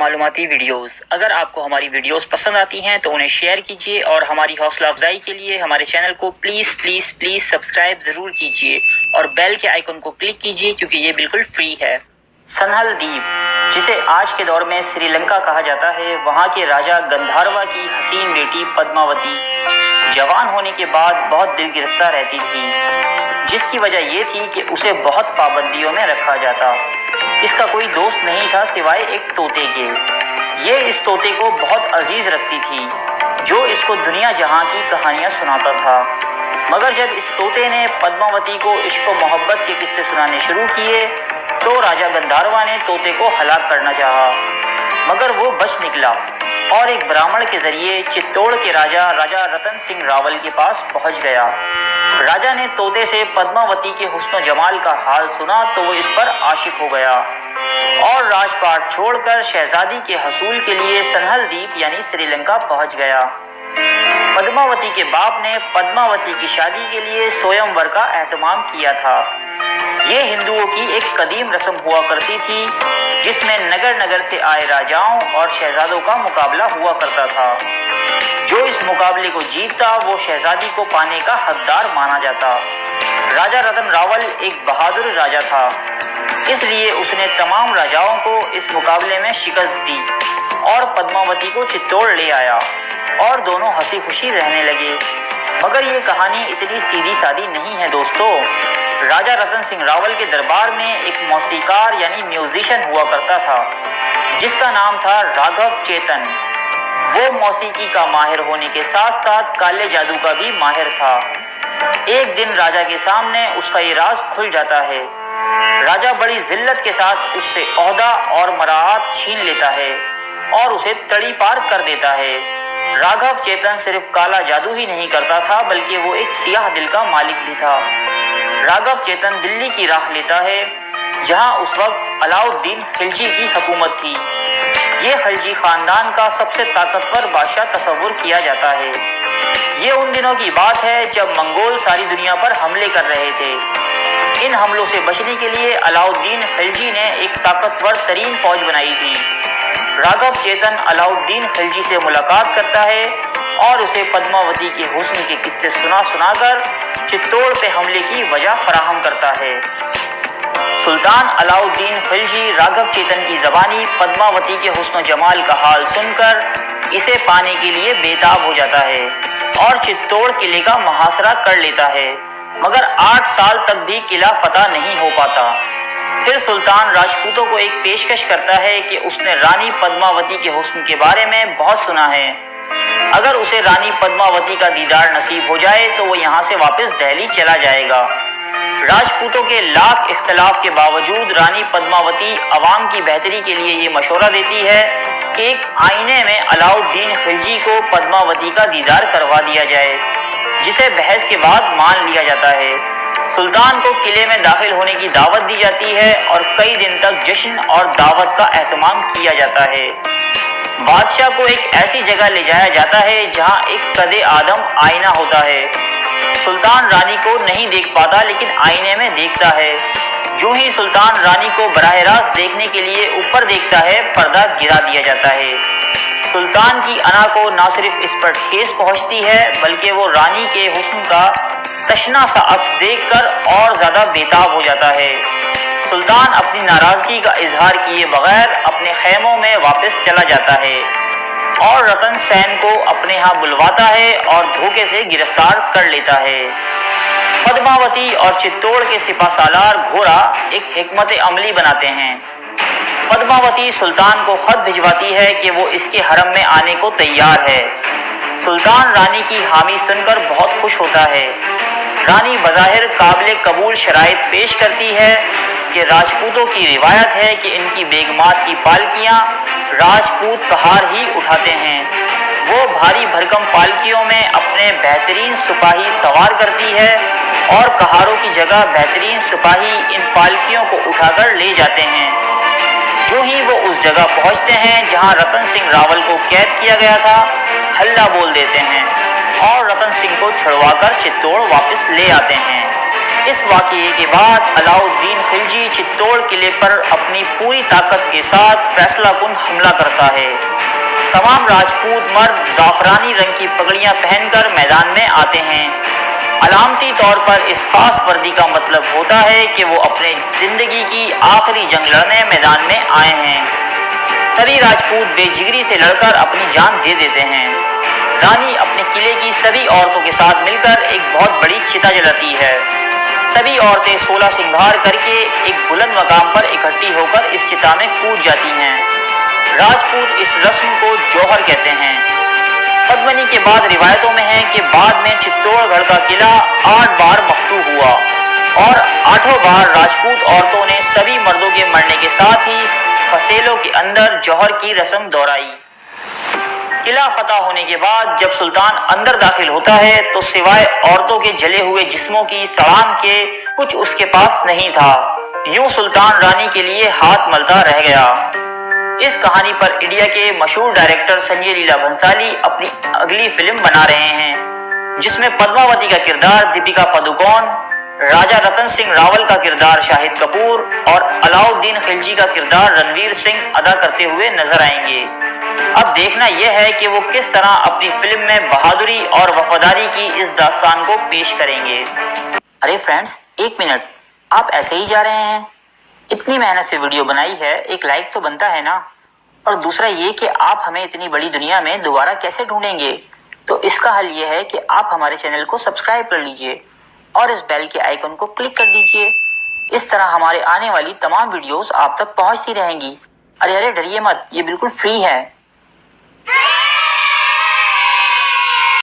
معلوماتی ویڈیوز۔ اگر آپ کو ہماری ویڈیوز پسند آتی ہیں تو انہیں شیئر کیجیے اور ہماری حوصلہ افزائی کے لیے ہمارے چینل کو پلیز سبسکرائب ضرور کیجیے اور بیل کے آئیکن کو کلک کیجیے کیونکہ یہ بالکل فری ہے۔ سنہل دیپ، جسے آج کے دور میں سری لنکا کہا جاتا ہے، وہاں کے راجا گندھاروا کی حسین بیٹی پدماوتی جوان ہونے کے بعد بہت دل گرفتہ رہتی تھی، جس کی وجہ یہ تھی کہ اسے بہت پابندیوں میں رکھا جاتا۔ اس کا کوئی دوست نہیں تھا سوائے ایک طوطے کے۔ یہ اس طوطے کو بہت عزیز رکھتی تھی، جو اس کو دنیا جہاں کی کہانیاں سناتا تھا۔ مگر جب اس طوطے نے پدماوتی کو عشق و محبت کے قصے سنانے شروع کیے تو راجا گندھاروا نے طوطے کو ہلاک کرنا چاہا، مگر وہ بچ نکلا اور ایک برہمن کے ذریعے چتوڑ کے راجا رتن سنگھ راول کے پاس پہنچ گیا۔ راجا نے طوطے سے پدماوتی کے حسن و جمال کا حال سنا تو وہ اس پر عاشق ہو گیا اور راج پاٹ چھوڑ کر شہزادی کے حصول کے لیے سنہل دیپ یعنی سری لنکا پہنچ گیا۔ پدماوتی کے باپ نے پدماوتی کی شادی کے لیے سویمور کا اہتمام کیا تھا۔ یہ ہندوؤں کی ایک قدیم رسم ہوا کرتی تھی جس میں نگر نگر سے آئے راجاؤں اور شہزادوں کا مقابلہ ہوا کرتا تھا۔ جو اس مقابلے کو جیتتا وہ شہزادی کو پانے کا حقدار مانا جاتا۔ راجا رتن راول ایک بہادر راجا تھا، اس لیے اس نے تمام راجاؤں کو اس مقابلے میں شکست دی اور پدماوتی کو چتوڑ لے آیا اور دونوں ہنسی خوشی رہنے لگے۔ مگر یہ کہانی اتنی سیدھی سادی نہیں ہے دوستو۔ راجا رتن سنگھ راول کے دربار میں ایک موسیقار یعنی میوزیشین ہوا کرتا تھا جس کا نام تھا راگھو چیتن۔ وہ موسیقی کا ماہر ہونے کے ساتھ ساتھ کالے جادو کا بھی ماہر تھا۔ ایک دن راجا کے سامنے اس کا یہ راز کھل جاتا ہے۔ راجا بڑی ذلت کے ساتھ اس سے عہدہ اور مراعات چھین لیتا ہے اور اسے تڑی پار کر دیتا ہے۔ راگھو چیتن صرف کالا جادو ہی نہیں کرتا تھا بلکہ وہ ایک سیاہ دل کا مالک بھی تھا۔ راگھو چیتن دلی کی راہ لیتا ہے جہاں اس وقت علاؤالدین خلجی کی حکومت تھی۔ یہ خلجی خاندان کا سب سے طاقتور بادشاہ تصور کیا جاتا ہے۔ یہ ان دنوں کی بات ہے جب منگول ساری دنیا پر حملے کر رہے تھے۔ ان حملوں سے بچنے کے لیے علاؤالدین خلجی نے ایک طاقتور ترین فوج بنائی تھی۔ راگھو چیتن علاؤالدین خلجی سے ملاقات کرتا ہے اور اسے پدماوتی کے حسن کے قصے سنا کر چتوڑ پہ حملے کی وجہ فراہم کرتا ہے۔ سلطان علاؤالدین خلجی راگھو چیتن کی زبانی پدماوتی کے حسن و جمال کا حال سن کر اسے پانے کے لیے بےتاب ہو جاتا ہے اور چتوڑ قلعے کا محاصرہ کر لیتا ہے، مگر 8 سال تک بھی قلعہ فتح نہیں ہو پاتا۔ پھر سلطان راجپوتوں کو ایک پیشکش کرتا ہے کہ اس نے رانی پدماوتی کے حسن کے بارے میں بہت سنا ہے۔ اگر اسے رانی پدماوتی کا دیدار نصیب ہو جائے تو وہ یہاں سے واپس دہلی چلا جائے گا۔ راجپوتوں کے لاکھ اختلاف کے باوجود رانی پدماوتی عوام کی بہتری کے لیے یہ مشورہ دیتی ہے کہ ایک آئینے میں علاؤالدین خلجی کو پدماوتی کا دیدار کروا دیا جائے، جسے بحث کے بعد مان لیا جاتا ہے۔ سلطان کو قلعے میں داخل ہونے کی دعوت دی جاتی ہے اور کئی دن تک جشن اور دعوت کا اہتمام کیا جاتا ہے۔ بادشاہ کو ایک ایسی جگہ لے جایا جاتا ہے جہاں ایک قد آدم آئینہ ہوتا ہے۔ سلطان رانی کو نہیں دیکھ پاتا لیکن آئینے میں دیکھتا ہے۔ جو ہی سلطان رانی کو براہ راست دیکھنے کے لیے اوپر دیکھتا ہے، پردہ گرا دیا جاتا ہے۔ سلطان کی انا کو نہ صرف اس پر ٹھیس پہنچتی ہے بلکہ وہ رانی کے حسن کا تشنہ سا عکس دیکھ کر اور زیادہ بےتاب ہو جاتا ہے۔ سلطان اپنی ناراضگی کا اظہار کیے بغیر اپنے خیموں میں واپس چلا جاتا ہے اور رتن سین کو اپنے ہاں بلواتا ہے اور دھوکے سے گرفتار کر لیتا ہے۔ پدماوتی اور چتوڑ کے سپہ سالار گھوڑا ایک حکمت عملی بناتے ہیں۔ پدماوتی سلطان کو خط بھجواتی ہے کہ وہ اس کے حرم میں آنے کو تیار ہے۔ سلطان رانی کی حامی سن کر بہت خوش ہوتا ہے۔ رانی بظاہر قابل قبول شرائط پیش کرتی ہے کہ راجپوتوں کی روایت ہے کہ ان کی بیگمات کی پالکیاں راجپوت کہار ہی اٹھاتے ہیں۔ وہ بھاری بھرکم پالکیوں میں اپنے بہترین سپاہی سوار کرتی ہے اور کہاروں کی جگہ بہترین سپاہی ان پالکیوں کو اٹھا کر لے جاتے ہیں۔ جو ہی وہ اس جگہ پہنچتے ہیں جہاں رتن سنگھ راول کو قید کیا گیا تھا، ہلہ بول دیتے ہیں اور رتن سنگھ کو چھڑوا کر چتوڑ واپس لے آتے ہیں۔ اس واقعے کے بعد علاؤالدین خلجی چتوڑ قلعے پر اپنی پوری طاقت کے ساتھ فیصلہ کن حملہ کرتا ہے۔ تمام راجپوت مرد زعفرانی رنگ کی پگڑیاں پہن کر میدان میں آتے ہیں۔ علامتی طور پر اس خاص وردی کا مطلب ہوتا ہے کہ وہ اپنے زندگی کی آخری جنگ لڑنے میدان میں آئے ہیں۔ سبھی راجپوت بے جگری سے لڑ کر اپنی جان دے دیتے ہیں۔ رانی اپنے قلعے کی سبھی عورتوں کے ساتھ مل کر ایک بہت بڑی چتا جلاتی ہے۔ سبھی عورتیں 16 سنگھار کر کے ایک بلند مقام پر اکٹھی ہو کر اس چتا میں کود جاتی ہیں۔ راجپوت اس رسم کو جوہر کہتے ہیں۔ پدمنی کے بعد روایتوں میں ہے کہ بعد میں چتوڑ گڑھ کا قلعہ 8 بار مفتوح ہوا اور 8 بار راجپوت عورتوں نے سبھی مردوں کے مرنے کے ساتھ ہی فسیلوں کے اندر جوہر کی رسم دہرائی۔ قلعہ فتح ہونے کے بعد جب سلطان اندر داخل ہوتا ہے تو سوائے عورتوں کے جلے ہوئے جسموں کی سڑان کے کچھ اس کے پاس نہیں تھا۔ یوں سلطان رانی کے لیے ہاتھ ملتا رہ گیا۔ اس کہانی پر انڈیا کے مشہور ڈائریکٹر سنجے لیلا بھنسالی اپنی اگلی فلم بنا رہے ہیں، جس میں پدماوتی کا کردار دیپیکا پادوکون، راجہ رتن سنگھ راول کا کردار شاہد کپور اور علاؤالدین خلجی کا کردار رنویر سنگھ ادا کرتے ہوئے نظر آئیں گے۔ اب دیکھنا یہ ہے کہ وہ کس طرح اپنی فلم میں بہادری اور وفاداری کی اس داستان کو پیش کریں گے۔ ارے فرینڈز، ایک منٹ، آپ ایسے ہی جا رہے ہیں؟ اتنی محنت سے ویڈیو بنائی ہے، ایک لائک تو بنتا ہے نا؟ اور دوسرا یہ کہ آپ ہمیں اتنی بڑی دنیا میں دوبارہ کیسے ڈھونڈیں گے؟ تو اس کا حل یہ ہے کہ آپ ہمارے چینل کو سبسکرائب کر لیجئے اور اس بیل کے آئیکن کو کلک کر دیجئے۔ اس طرح ہمارے آنے والی تمام ویڈیوز آپ تک پہنچتی رہیں گی۔ ارے ڈریے مت، یہ بالکل فری ہے۔